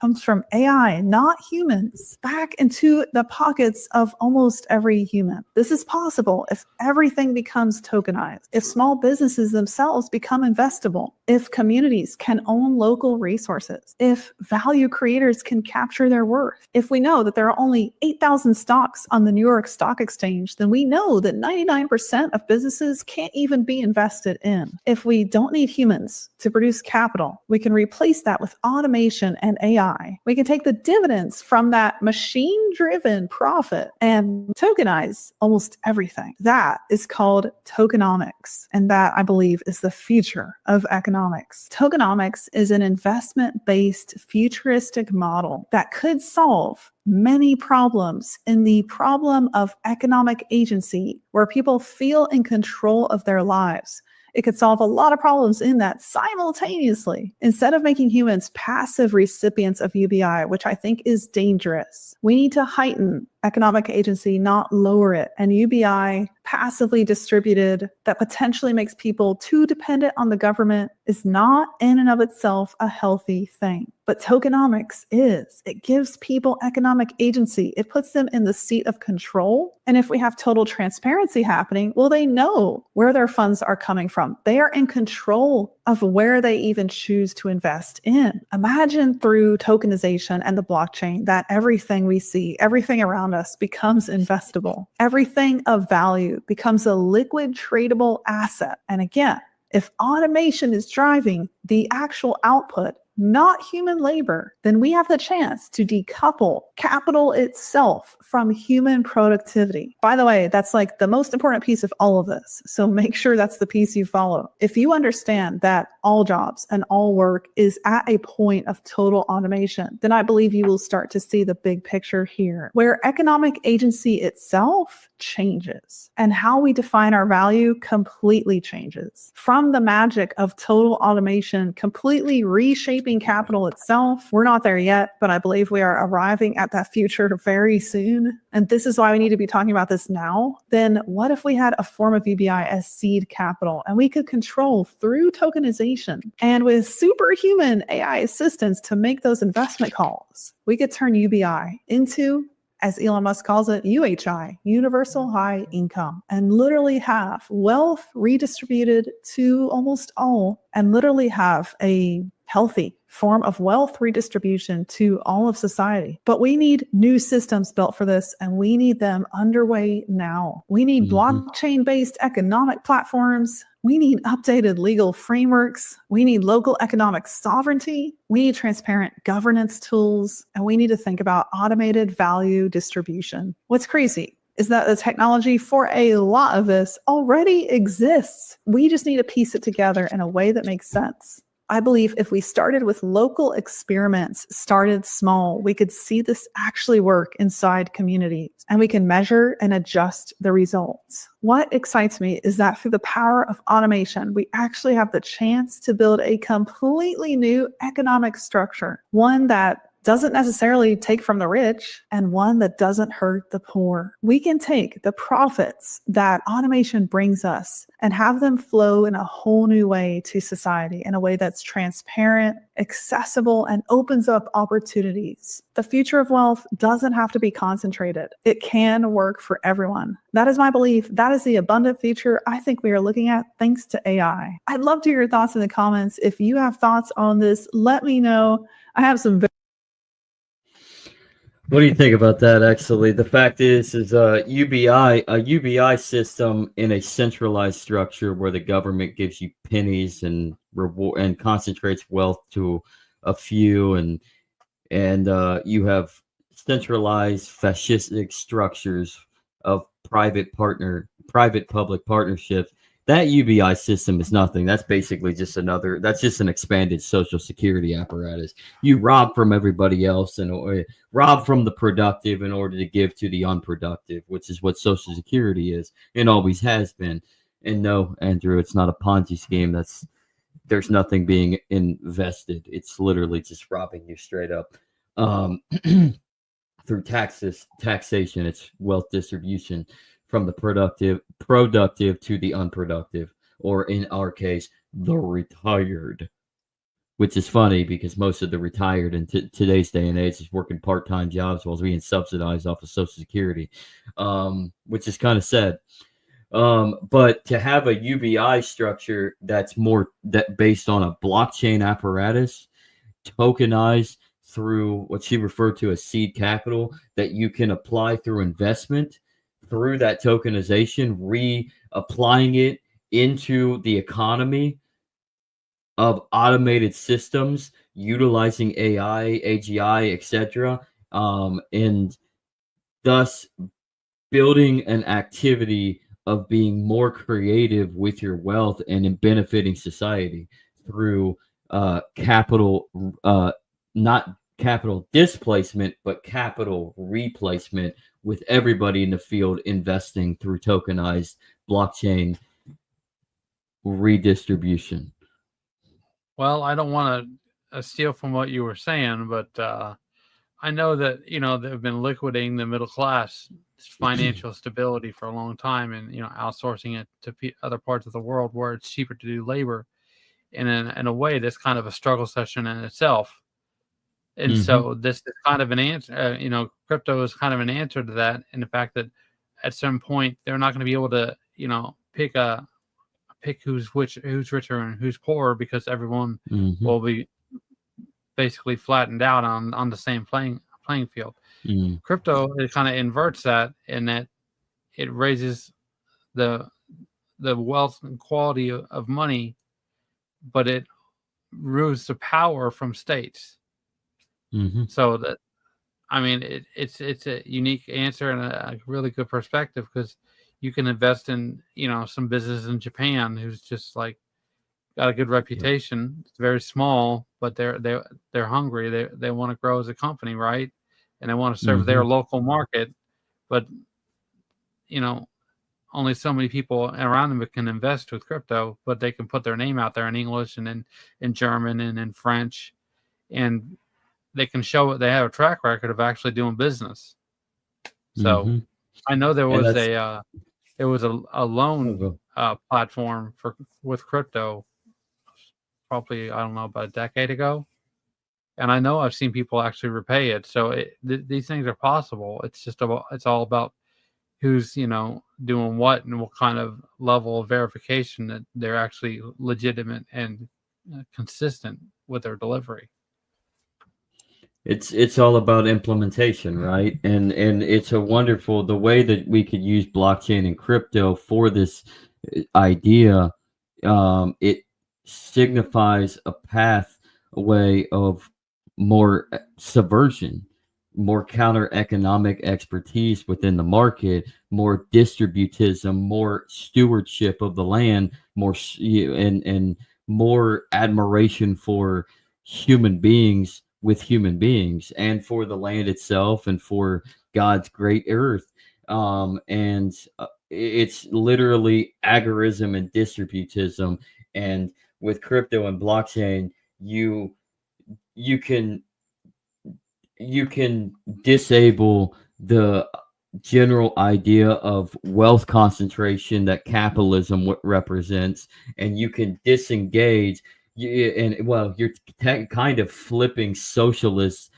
D: Comes from AI, not humans, back into the pockets of almost every human. This is possible if everything becomes tokenized, if small businesses themselves become investable, if communities can own local resources, if value creators can capture their worth. If we know that there are only 8,000 stocks on the New York Stock Exchange, then we know that 99% of businesses can't even be invested in. If we don't need humans to produce capital, we can replace that with automation and AI. We can take the dividends from that machine-driven profit and tokenize almost everything. That is called tokenomics. And that, I believe, is the future of economics. Tokenomics is an investment-based futuristic model that could solve many problems in the problem of economic agency, where people feel in control of their lives. It could solve a lot of problems in that simultaneously. Instead of making humans passive recipients of UBI, which I think is dangerous, we need to heighten economic agency, not lower it. And UBI, passively distributed, that potentially makes people too dependent on the government, is not in and of itself a healthy thing. But tokenomics is. It gives people economic agency. It puts them in the seat of control. And if we have total transparency happening, well, they know where their funds are coming from. They are in control of where they even choose to invest in. Imagine through tokenization and the blockchain that everything we see, everything around us becomes investable. Everything of value becomes a liquid tradable asset. And again, if automation is driving the actual output, not human labor, then we have the chance to decouple capital itself from human productivity. By the way, that's like the most important piece of all of this. So make sure that's the piece you follow. If you understand that all jobs and all work is at a point of total automation, then I believe you will start to see the big picture here, where economic agency itself changes and how we define our value completely changes. From the magic of total automation completely reshaping capital itself, we're not there yet, but I believe we are arriving at that future very soon. And this is why we need to be talking about this now. Then what if we had a form of UBI as seed capital, and we could control through tokenization and with superhuman AI assistance to make those investment calls? We could turn UBI into, as Elon Musk calls it, UHI, universal high income, and literally have wealth redistributed to almost all, and literally have a healthy form of wealth redistribution to all of society. But we need new systems built for this, and we need them underway now. We need blockchain-based economic platforms. We need updated legal frameworks. We need local economic sovereignty. We need transparent governance tools, and we need to think about automated value distribution. What's crazy is that the technology for a lot of this already exists. We just need to piece it together in a way that makes sense. I believe if we started with local experiments, started small, we could see this actually work inside communities, and we can measure and adjust the results. What excites me is that through the power of automation, we actually have the chance to build a completely new economic structure, one that doesn't necessarily take from the rich, and one that doesn't hurt the poor. We can take the profits that automation brings us and have them flow in a whole new way to society, in a way that's transparent, accessible, and opens up opportunities. The future of wealth doesn't have to be concentrated. It can work for everyone. That is my belief. That is the abundant future I think we are looking at thanks to AI. I'd love to hear your thoughts in the comments. If you have thoughts on this, let me know. I have some
B: What do you think about that? Actually, the fact is a UBI system in a centralized structure where the government gives you pennies and reward and concentrates wealth to a few, and you have centralized fascistic structures of private public partnerships. That UBI system is nothing. That's basically just that's just an expanded social security apparatus. You rob from everybody else or rob from the productive in order to give to the unproductive, which is what social security is and always has been. And no, Andrew, it's not a Ponzi scheme. There's nothing being invested. It's literally just robbing you straight up. Through taxation, it's wealth distribution from the productive to the unproductive, or in our case, the retired. Which is funny because most of the retired in today's day and age is working part-time jobs while being subsidized off of Social Security, which is kind of sad. But to have a UBI structure that's based on a blockchain apparatus, tokenized through what she referred to as seed capital, that you can apply through investment, through that tokenization, reapplying it into the economy of automated systems utilizing AI, AGI, etc., and thus building an activity of being more creative with your wealth and in benefiting society through capital, not capital displacement, but capital replacement, with everybody in the field investing through tokenized blockchain redistribution.
C: Well, I don't want to steal from what you were saying, but I know that, they've been liquidating the middle class financial stability for a long time, and, outsourcing it to other parts of the world where it's cheaper to do labor. And in a way, that's kind of a struggle session in itself. And so this is kind of an answer, crypto is kind of an answer to that, in the fact that at some point they're not going to be able to, pick who's richer and who's poorer, because everyone will be basically flattened out on the same playing field. Crypto, it kind of inverts that, in that it raises the wealth and quality of money, but it removes the power from states. So that, it's a unique answer and a really good perspective, because you can invest in, some business in Japan who's just like got a good reputation. It's very small, but they're hungry. They want to grow as a company, right? And they want to serve their local market, but only so many people around them can invest with crypto, but they can put their name out there in English and in German and in French, and they can show they have a track record of actually doing business. So I know there was a loan platform with crypto, probably, I don't know, about a decade ago, and I know I've seen people actually repay it. So these things are possible. It's all about who's doing what and what kind of level of verification that they're actually legitimate and consistent with their delivery.
B: It's all about implementation, right? And it's a wonderful, the way that we could use blockchain and crypto for this idea. It signifies a pathway of more subversion, more counter economic expertise within the market, more distributism, more stewardship of the land, more and more admiration for human beings with human beings, and for the land itself, and for God's great earth. And it's literally agorism and distributism. And with crypto and blockchain, you can disable the general idea of wealth concentration that capitalism represents, and you can disengage. You're kind of flipping socialism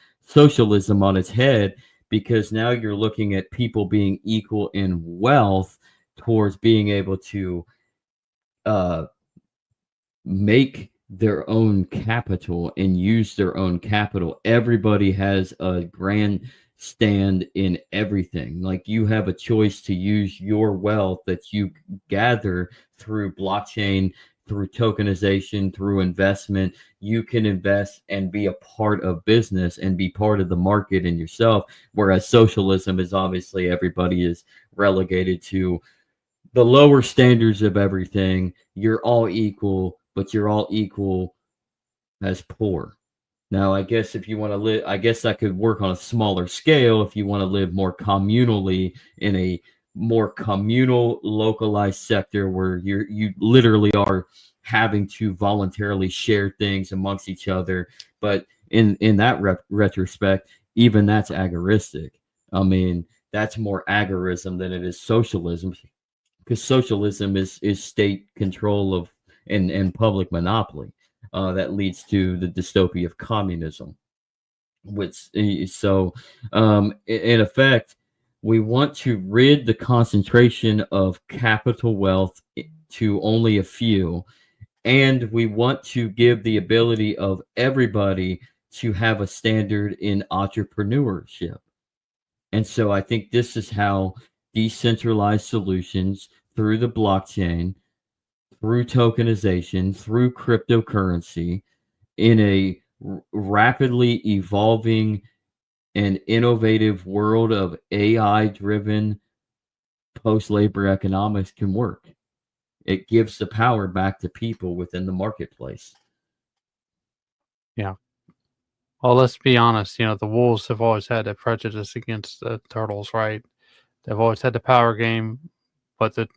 B: on its head, because now you're looking at people being equal in wealth towards being able to make their own capital and use their own capital. Everybody has a grandstand in everything. Like, you have a choice to use your wealth that you gather through blockchain, through tokenization, through investment, you can invest and be a part of business and be part of the market and yourself. Whereas socialism is obviously everybody is relegated to the lower standards of everything. You're all equal, but you're all equal as poor. Now, I guess if you want to live, I guess that could work on a smaller scale if you want to live more communally in a more communal, localized sector where you literally are having to voluntarily share things amongst each other. But in that retrospect, even that's agoristic. I mean, that's more agorism than it is socialism, because socialism is state control of and public monopoly. That leads to the dystopia of communism. Which so, in effect, we want to rid the concentration of capital wealth to only a few, and we want to give the ability of everybody to have a standard in entrepreneurship. And so I think this is how decentralized solutions through the blockchain, through tokenization, through cryptocurrency, in a rapidly evolving and innovative world of AI driven post labor economics can work. It gives the power back to people within the marketplace.
C: Yeah. Well, let's be honest. The wolves have always had a prejudice against the turtles, right? They've always had the power game, but the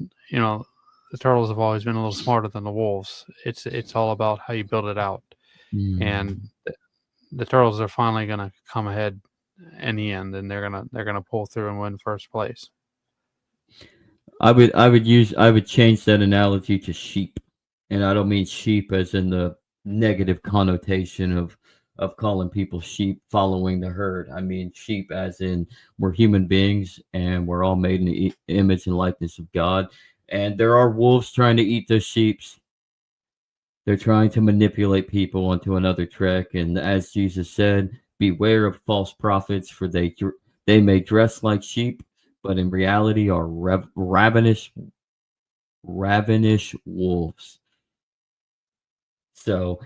C: turtles have always been a little smarter than the wolves. It's all about how you build it out, and the turtles are finally going to come ahead in the end, and they're gonna pull through and win first place.
B: I would change that analogy to sheep, and I don't mean sheep as in the negative connotation of calling people sheep following the herd. I mean sheep as in we're human beings and we're all made in the image and likeness of God. And there are wolves trying to eat those sheeps. They're trying to manipulate people onto another track. And as Jesus said, beware of false prophets, for they may dress like sheep, but in reality are ravenous wolves. So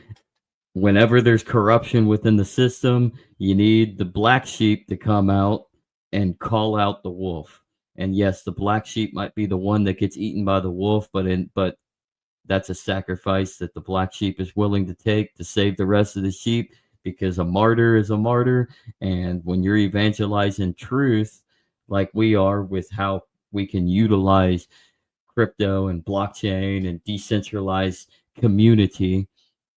B: whenever there's corruption within the system, you need the black sheep to come out and call out the wolf. And yes, the black sheep might be the one that gets eaten by the wolf, but that's a sacrifice that the black sheep is willing to take to save the rest of the sheep, because a martyr is a martyr. And when you're evangelizing truth, like we are with how we can utilize crypto and blockchain and decentralized community,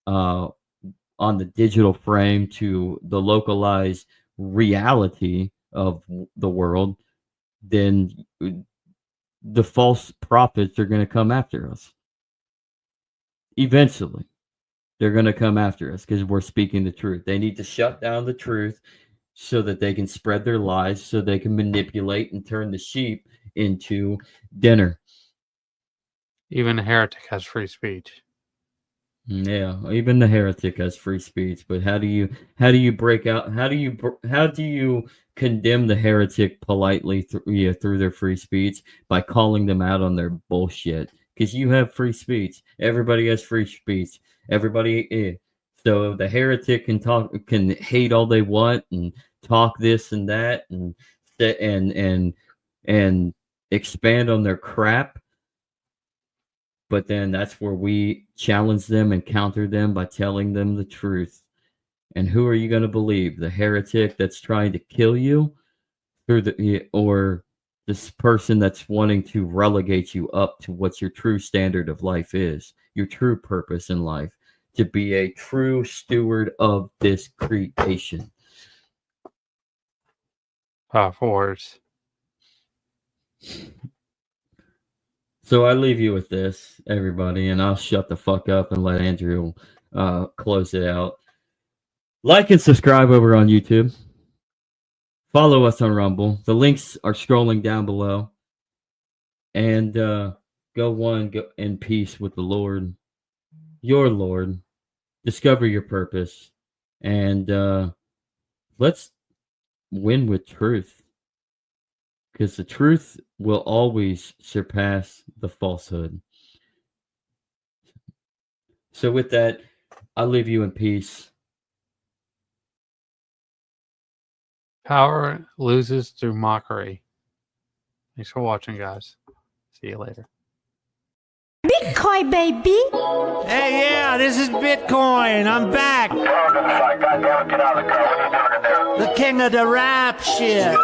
B: on the digital frame to the localized reality of the world, then the false prophets are going to come after us. Eventually, they're going to come after us because we're speaking the truth. They need to shut down the truth so that they can spread their lies, so they can manipulate and turn the sheep into dinner.
C: Even a heretic has free speech.
B: Yeah, even the heretic has free speech, but how do you break out? How do you condemn the heretic politely through their free speech? By calling them out on their bullshit. Because you have free speech. Everybody has free speech. So the heretic can hate all they want and talk this and that and expand on their crap. But then that's where we challenge them and counter them by telling them the truth. And who are you going to believe? The heretic that's trying to kill you, or this person that's wanting to relegate you up to what your true standard of life is, your true purpose in life, to be a true steward of this creation.
C: Powerful words.
B: So I leave you with this, everybody, and I'll shut the fuck up and let Andrew close it out. Like and subscribe over on YouTube. Follow us on Rumble. The links are scrolling down below. And go in peace with the Lord, your Lord. Discover your purpose. And let's win with truth. Because the truth will always surpass the falsehood. So with that, I'll leave you in peace.
C: Power loses through mockery. Thanks for watching, guys. See you later.
G: Bitcoin, baby.
H: Hey, yeah, this is Bitcoin. I'm back. The king of the rap shit.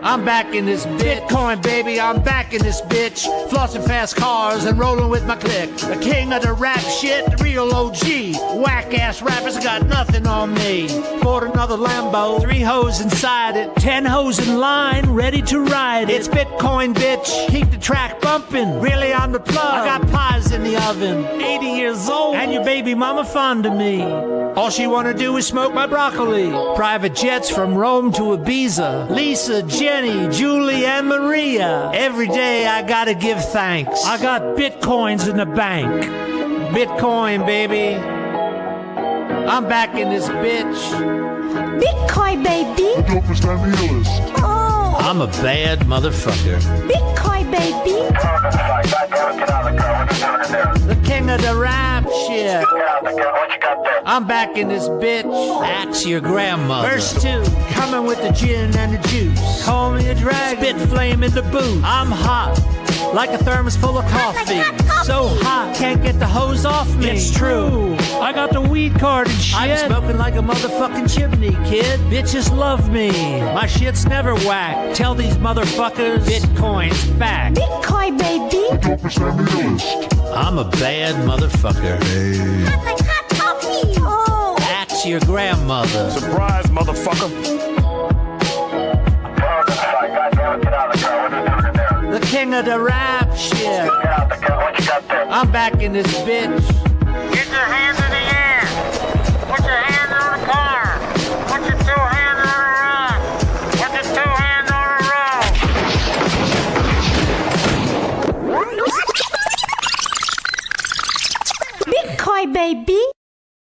H: I'm back in this Bitcoin, baby. I'm back in this bitch. Flossing fast cars and rolling with my clique. The king of the rap shit, the real OG. Whack ass rappers got nothing on me. Bought another Lambo, 3 hoes inside it, 10 hoes in line, ready to ride it. It's Bitcoin, bitch. Keep the track bumping. Really on the plug. I got pies in the oven. 80 years old, and your baby mama fond of me. All she wanna do is smoke my broccoli. Private jets from Rome to Ibiza. Lisa, Jenny, Julie, and Maria. Every day I gotta give thanks. I got bitcoins in the bank. Bitcoin, baby. I'm back in this bitch.
G: Bitcoin, baby. Oh,
H: I'm a bad motherfucker.
G: Bitcoin, baby.
H: The king of the rap shit. I'm back in this bitch. Axe your grandmother. Verse 2, coming with the gin and the juice. Call me a drag, spit flame in the booth. I'm hot, like a thermos full of coffee. So hot, can't get the hose off me. It's true, I got the weed card and shit. I'm smoking like a motherfucking chimney, kid. Bitches love me, my shit's never whack. Tell these motherfuckers, Bitcoin's back.
G: Bitcoin, baby.
H: I'm a bad motherfucker.
G: Hot like hot coffee. Oh,
H: Axe your grandmother.
I: Surprise, motherfucker.
H: The king of the rap shit. I'm back in this bitch.
J: Get your hands in the air. Put your hands on the car. Put your 2 hands on the rock. Put your 2 hands on the rock.
G: Bitcoin, baby.